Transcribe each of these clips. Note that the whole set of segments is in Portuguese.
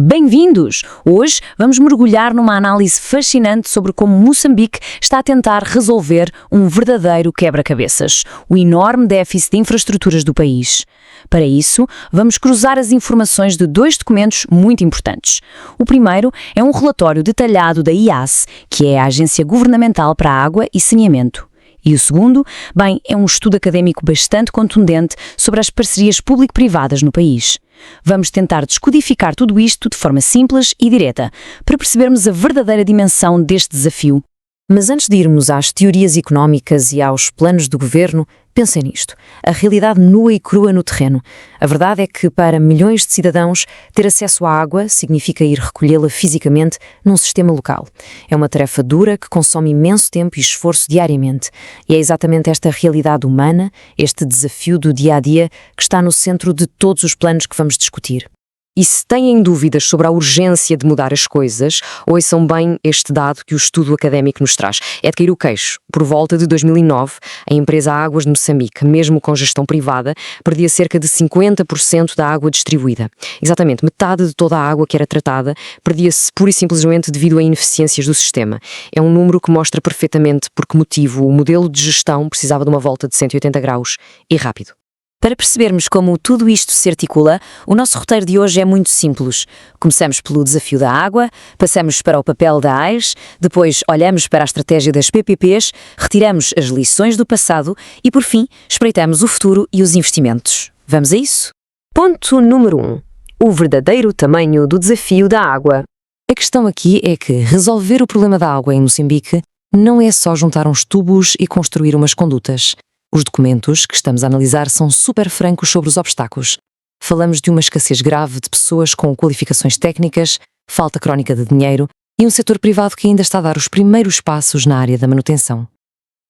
Bem-vindos! Hoje vamos mergulhar numa análise fascinante sobre como Moçambique está a tentar resolver um verdadeiro quebra-cabeças, o enorme déficit de infraestruturas do país. Para isso, vamos cruzar as informações de dois documentos muito importantes. O primeiro é um relatório detalhado da IAS, que é a Agência Governamental para a Água e Saneamento. E o segundo, bem, é um estudo académico bastante contundente sobre as parcerias público-privadas no país. Vamos tentar descodificar tudo isto de forma simples e direta, para percebermos a verdadeira dimensão deste desafio. Mas antes de irmos às teorias económicas e aos planos do governo, pensem nisto. A realidade nua e crua no terreno. A verdade é que, para milhões de cidadãos, ter acesso à água significa ir recolhê-la fisicamente num sistema local. É uma tarefa dura que consome imenso tempo e esforço diariamente. E é exatamente esta realidade humana, este desafio do dia-a-dia, que está no centro de todos os planos que vamos discutir. E se têm dúvidas sobre a urgência de mudar as coisas, ouçam bem este dado que o estudo académico nos traz. É de cair o queixo. Por volta de 2009, a empresa Águas de Moçambique, mesmo com gestão privada, perdia cerca de 50% da água distribuída. Exatamente, metade de toda a água que era tratada perdia-se pura e simplesmente devido a ineficiências do sistema. É um número que mostra perfeitamente por que motivo o modelo de gestão precisava de uma volta de 180 graus e rápido. Para percebermos como tudo isto se articula, o nosso roteiro de hoje é muito simples. Começamos pelo desafio da água, passamos para o papel da AIS, depois olhamos para a estratégia das PPPs, retiramos as lições do passado e, por fim, espreitamos o futuro e os investimentos. Vamos a isso? Ponto número 1. O verdadeiro tamanho do desafio da água. A questão aqui é que resolver o problema da água em Moçambique não é só juntar uns tubos e construir umas condutas. Os documentos que estamos a analisar são super francos sobre os obstáculos. Falamos de uma escassez grave de pessoas com qualificações técnicas, falta crónica de dinheiro e um setor privado que ainda está a dar os primeiros passos na área da manutenção.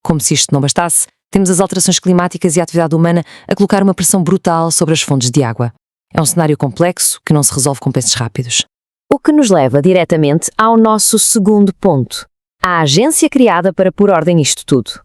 Como se isto não bastasse, temos as alterações climáticas e a atividade humana a colocar uma pressão brutal sobre as fontes de água. É um cenário complexo que não se resolve com pensos rápidos. O que nos leva diretamente ao nosso segundo ponto. A agência criada para pôr ordem nisto tudo.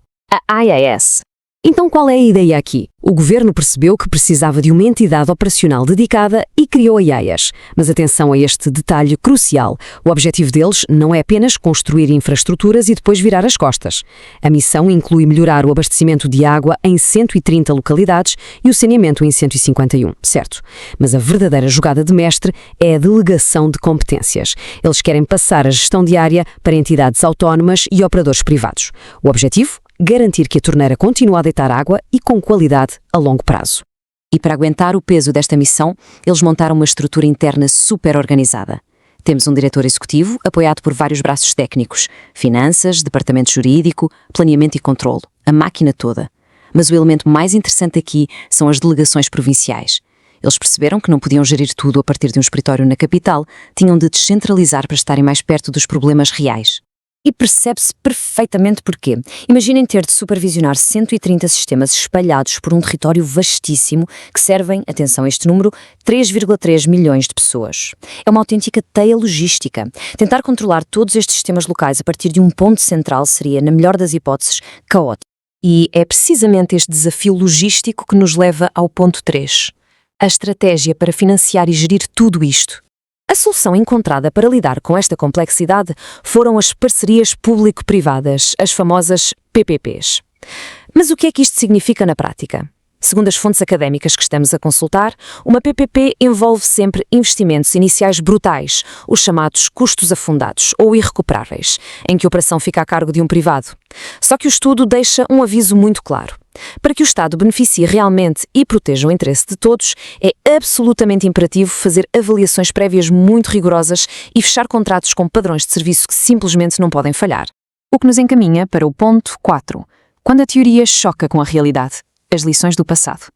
A IAS. Então qual é a ideia aqui? O governo percebeu que precisava de uma entidade operacional dedicada e criou a IAS. Mas atenção a este detalhe crucial. O objetivo deles não é apenas construir infraestruturas e depois virar as costas. A missão inclui melhorar o abastecimento de água em 130 localidades e o saneamento em 151, certo? Mas a verdadeira jogada de mestre é a delegação de competências. Eles querem passar a gestão diária para entidades autónomas e operadores privados. O objetivo? Garantir que a torneira continue a deitar água e com qualidade a longo prazo. E para aguentar o peso desta missão, eles montaram uma estrutura interna super organizada. Temos um diretor executivo apoiado por vários braços técnicos, finanças, departamento jurídico, planeamento e controlo, a máquina toda. Mas o elemento mais interessante aqui são as delegações provinciais. Eles perceberam que não podiam gerir tudo a partir de um escritório na capital, tinham de descentralizar para estarem mais perto dos problemas reais. E percebe-se perfeitamente porquê. Imaginem ter de supervisionar 130 sistemas espalhados por um território vastíssimo que servem, atenção a este número, 3,3 milhões de pessoas. É uma autêntica teia logística. Tentar controlar todos estes sistemas locais a partir de um ponto central seria, na melhor das hipóteses, caótico. E é precisamente este desafio logístico que nos leva ao ponto 3. A estratégia para financiar e gerir tudo isto. A solução encontrada para lidar com esta complexidade foram as parcerias público-privadas, as famosas PPPs. Mas o que é que isto significa na prática? Segundo as fontes académicas que estamos a consultar, uma PPP envolve sempre investimentos iniciais brutais, os chamados custos afundados ou irrecuperáveis, em que a operação fica a cargo de um privado. Só que o estudo deixa um aviso muito claro. Para que o Estado beneficie realmente e proteja o interesse de todos, é absolutamente imperativo fazer avaliações prévias muito rigorosas e fechar contratos com padrões de serviço que simplesmente não podem falhar. O que nos encaminha para o ponto 4, quando a teoria choca com a realidade. As lições do passado.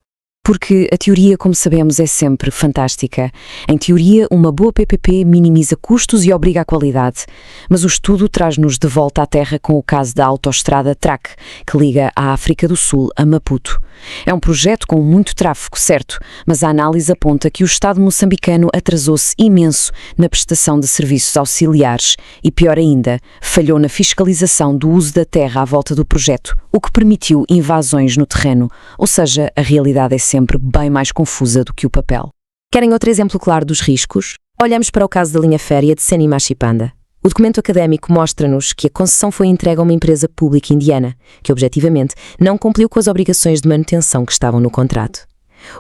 Porque a teoria, como sabemos, é sempre fantástica. Em teoria, uma boa PPP minimiza custos e obriga à qualidade. Mas o estudo traz-nos de volta à terra com o caso da autoestrada TRAC, que liga a África do Sul a Maputo. É um projeto com muito tráfego, certo, mas a análise aponta que o Estado moçambicano atrasou-se imenso na prestação de serviços auxiliares e, pior ainda, falhou na fiscalização do uso da terra à volta do projeto, o que permitiu invasões no terreno, ou seja, a realidade é sempre bem mais confusa do que o papel. Querem outro exemplo claro dos riscos? Olhamos para o caso da linha férrea de Seni Machipanda. O documento académico mostra-nos que a concessão foi entregue a uma empresa pública indiana, que objetivamente não cumpriu com as obrigações de manutenção que estavam no contrato.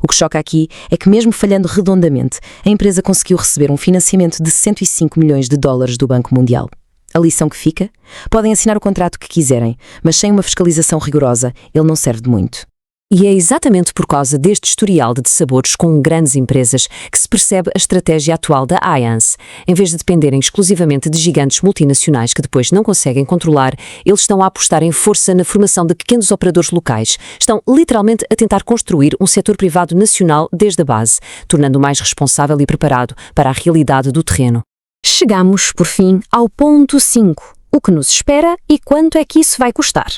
O que choca aqui é que, mesmo falhando redondamente, a empresa conseguiu receber um financiamento de 105 milhões de dólares do Banco Mundial. A lição que fica? Podem assinar o contrato que quiserem, mas sem uma fiscalização rigorosa, ele não serve de muito. E é exatamente por causa deste historial de dissabores com grandes empresas que se percebe a estratégia atual da Allianz. Em vez de dependerem exclusivamente de gigantes multinacionais que depois não conseguem controlar, eles estão a apostar em força na formação de pequenos operadores locais. Estão literalmente a tentar construir um setor privado nacional desde a base, tornando-o mais responsável e preparado para a realidade do terreno. Chegamos, por fim, ao ponto 5. O que nos espera e quanto é que isso vai custar?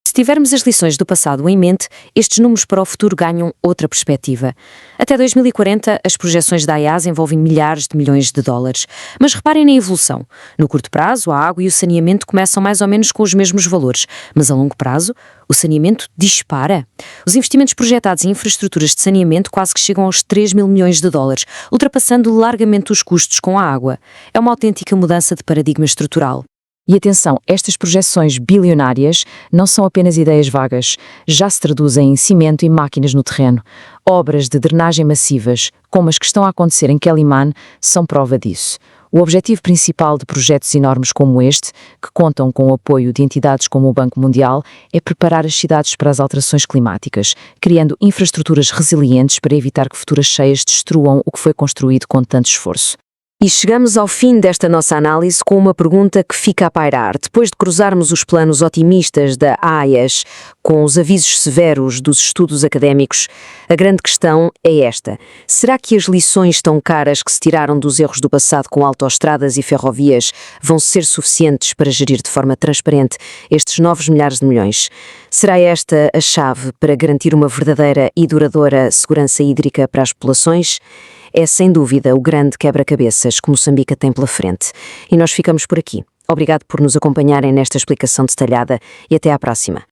Se tivermos as lições do passado em mente, estes números para o futuro ganham outra perspectiva. Até 2040, as projeções da IAS envolvem milhares de milhões de dólares. Mas reparem na evolução. No curto prazo, a água e o saneamento começam mais ou menos com os mesmos valores, mas a longo prazo, o saneamento dispara. Os investimentos projetados em infraestruturas de saneamento quase que chegam aos 3 mil milhões de dólares, ultrapassando largamente os custos com a água. É uma autêntica mudança de paradigma estrutural. E atenção, estas projeções bilionárias não são apenas ideias vagas, já se traduzem em cimento e máquinas no terreno. Obras de drenagem massivas, como as que estão a acontecer em Quelimane, são prova disso. O objetivo principal de projetos enormes como este, que contam com o apoio de entidades como o Banco Mundial, é preparar as cidades para as alterações climáticas, criando infraestruturas resilientes para evitar que futuras cheias destruam o que foi construído com tanto esforço. E chegamos ao fim desta nossa análise com uma pergunta que fica a pairar. Depois de cruzarmos os planos otimistas da AIAS com os avisos severos dos estudos académicos, a grande questão é esta. Será que as lições tão caras que se tiraram dos erros do passado com autoestradas e ferrovias vão ser suficientes para gerir de forma transparente estes novos milhares de milhões? Será esta a chave para garantir uma verdadeira e duradoura segurança hídrica para as populações? É sem dúvida o grande quebra-cabeças que Moçambique tem pela frente. E nós ficamos por aqui. Obrigado por nos acompanharem nesta explicação detalhada e até à próxima.